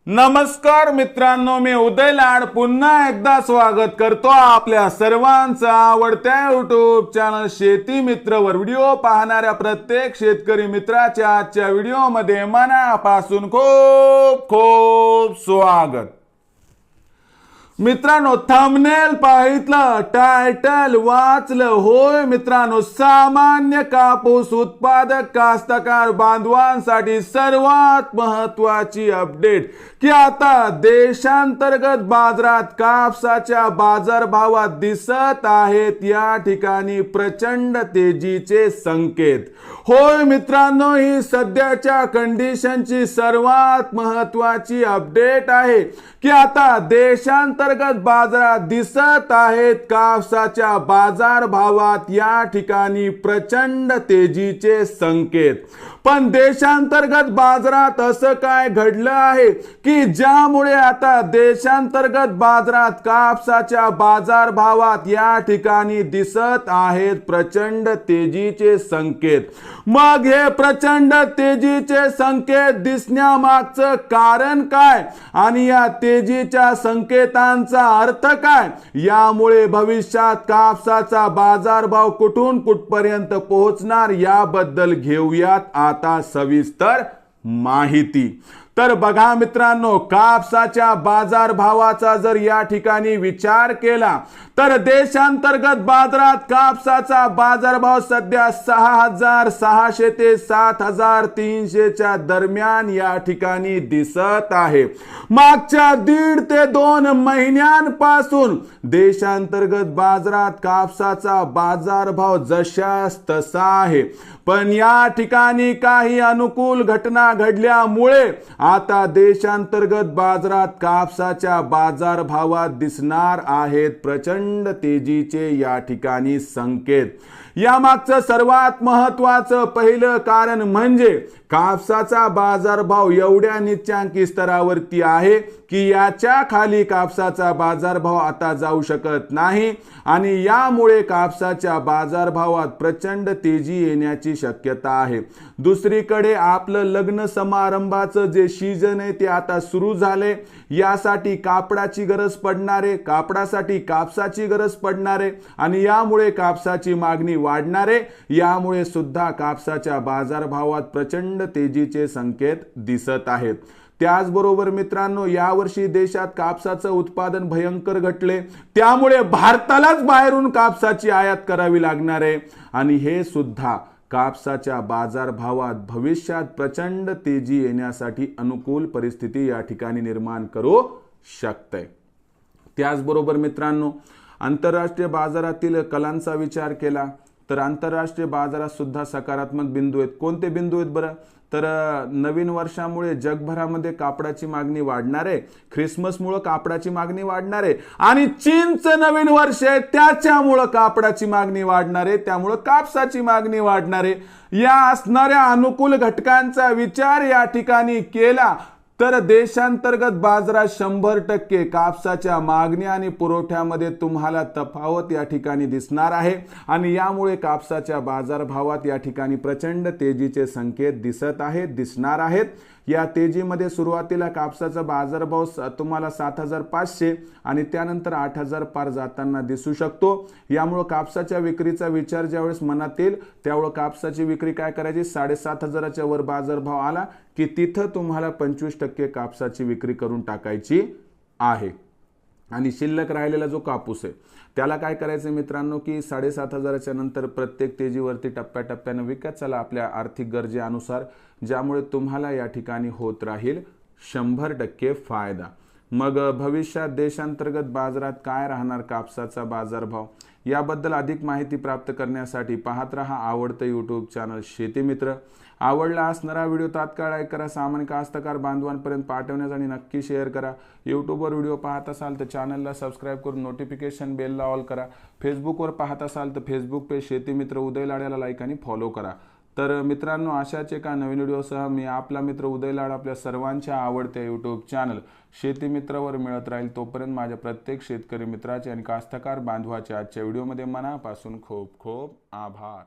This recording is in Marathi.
नमस्कार मित्रांनो, मी उदय लाड पुन्हा एकदा स्वागत करतो आपल्या सर्वांचा आवडत्या YouTube चॅनल शेती मित्रवर व्हिडिओ पाहणाऱ्या प्रत्येक शेतकरी मित्राच्या आजच्या व्हिडिओमध्ये मनापासून खूप खूप स्वागत। मित्रांनो, थंबनेल पाहितलं, टायटल वाचलं, होय मित्रांनो, सामान्य कापूस उत्पादक कास्तकार बांधवांसाठी सर्वात महत्त्वाची अपडेट की आता देशांतर्गत बाजारात कापसाच्या बाजारभावात दिसत आहेत या ठिकाणी प्रचंड तेजीचे संकेत। होय मित्रांनो, ही सध्याच्या कंडिशनची सर्वात महत्त्वाची अपडेट आहे की आता देशांतर्गत बाजारात दिसत आहेत कापसाच्या बाजारभावात या ठिकाणी प्रचंड तेजीचे संकेत। पण देशांतर्गत बाजारात असं काय घडलं आहे की ज्यामुळे आता देशांतर्गत बाजारात कापसाच्या बाजारभावात या ठिकाणी दिसत आहेत प्रचंड तेजीचे संकेत। मग हे प्रचंड तेजीचे संकेत दिसण्यामागचं कारण काय आणि या तेजीच्या संकेतांचा अर्थ काय, यामुळे भविष्यात कापसाचा बाजारभाव कुठून कुठपर्यंत पोहोचणार याबद्दल घेऊयात आता सविस्तर माहिती। तर बघा मित्रांनो, कापसाच्या बाजारभावाचा जर या ठिकाणी विचार केला तर देशांतर्गत बाजारात कापसाचा बाजारभाव सध्या 6,600 ते 7,300 च्या दरम्यान या ठिकाणी दिसत आहे। मागच्या 1.5 ते 2 महिन्यांपासून देशांतर्गत बाजारात कापसाचा बाजारभाव जशास तसा आहे। पण या ठिकाणी काही अनुकूल घटना घडल्यामुळे आता देशांतर्गत बाजारात कापसाच्या बाजारभावात दिसणार आहेत प्रचंड तेजीचे या ठिकाणी संकेत। यामागचं सर्वात महत्त्वाचं पहिलं कारण म्हणजे कापसाचा बाजारभाव एवढ्या निच्चांकी स्तरावरती आहे की याच्या खाली कापसाचा बाजारभाव आता जाऊ शकत नाही आणि यामुळे कापसाच्या बाजारभावात प्रचंड तेजी येण्याची शक्यता आहे। दुसरीकडे आपलं लग्न समारंभाचं जे सीजन आहे ते आता सुरू झाले, यासाठी कापडाची गरज पडणार आहे, कापडासाठी कापसाची गरज पडणार आहे आणि यामुळे कापसाची मागणी वाढणार आहे। यामुळे सुद्धा कापसाच्या बाजारभावात प्रचंड तेजीचे संकेत दिसत आहेत। त्याचबरोबर मित्रांनो, यावर्षी देशात कापसाचं उत्पादन भयंकर घटले, त्यामुळे भारतालाच बाहेरून कापसाची आयात करावी लागणार आहे आणि हे सुद्धा कापसाच्या बाजारभावात भविष्यात प्रचंड तेजी येण्यासाठी अनुकूल परिस्थिती या ठिकाणी निर्माण करू शकते। त्याचबरोबर मित्रांनो, आंतरराष्ट्रीय बाजारातील कलांचा विचार केला तर आंतरराष्ट्रीय बाजारात सुद्धा सकारात्मक बिंदू आहेत। कोणते बिंदू आहेत बरं? तर नवीन वर्षामुळे जगभरामध्ये कापडाची मागणी वाढणार आहे, ख्रिसमसमुळे कापडाची मागणी वाढणार आहे आणि चीनचं नवीन वर्ष आहे त्याच्यामुळे कापडाची मागणी वाढणार आहे, त्यामुळे कापसाची मागणी वाढणार आहे। या असणाऱ्या अनुकूल घटकांचा विचार या ठिकाणी केला तर देशांतर्गत बाजारात 100% कापसाच्या मागणी आणि पुरवठ्यामध्ये तुम्हाला तफावत या ठिकाणी दिसणार आहे आणि यामुळे कापसाच्या बाजारभावात या ठिकाणी प्रचंड तेजीचे संकेत दिसणार आहेत। या तेजीमध्ये सुरुवातीला कापसाचा बाजारभाव तुम्हाला 7,500 आणि त्यानंतर 8,000 पार जाताना दिसू शकतो। यामुळे कापसाच्या विक्रीचा विचार ज्यावेळेस मनात येईल त्यावेळेस कापसाची विक्री काय करायची, 7,500च्या वर बाजारभाव आला की तिथं तुम्हाला 25% कापसाची विक्री करून टाकायची आहे आणि शिल्लक राहिलेला जो कापूस आहे त्याला काय करायचं मित्रांनो की 7,500च्या नंतर प्रत्येक तेजीवरती टप्प्याटप्प्याने विकत चला आपल्या आर्थिक गरजेनुसार, ज्यामुळे तुम्हाला या ठिकाणी होत राहील 100% फायदा। मग भविष्यात देशांतर्गत बाजारात काय राहणार कापसाचा बाजारभाव याबद्दल अधिक माहिती प्राप्त करण्यासाठी पाहत रहा आवडतं YouTube चॅनल शेती मित्र। आवडला असणारा व्हिडिओ तात्काळ लाईक करा, सामान्य कास्तकार बांधवांपर्यंत पाठवण्यास आणि नक्की शेअर करा। यूट्यूबवर व्हिडिओ पाहत असाल तर चॅनलला सबस्क्राईब करून नोटिफिकेशन बेलला ऑल करा। फेसबुकवर पाहत असाल तर फेसबुक पेज शेती मित्र उदय लाड याला लाईक आणि फॉलो करा। तर मित्रांनो, अशाच एका नवीन व्हिडिओसह मी आपला मित्र उदय लाड आपल्या सर्वांच्या आवडत्या YouTube चॅनल शेती मित्रवर मिळत राहील। तोपर्यंत माझ्या प्रत्येक शेतकरी मित्राचे आणि कास्तकार बांधवाचे आजच्या व्हिडिओमध्ये मनापासून खूप खूप आभार।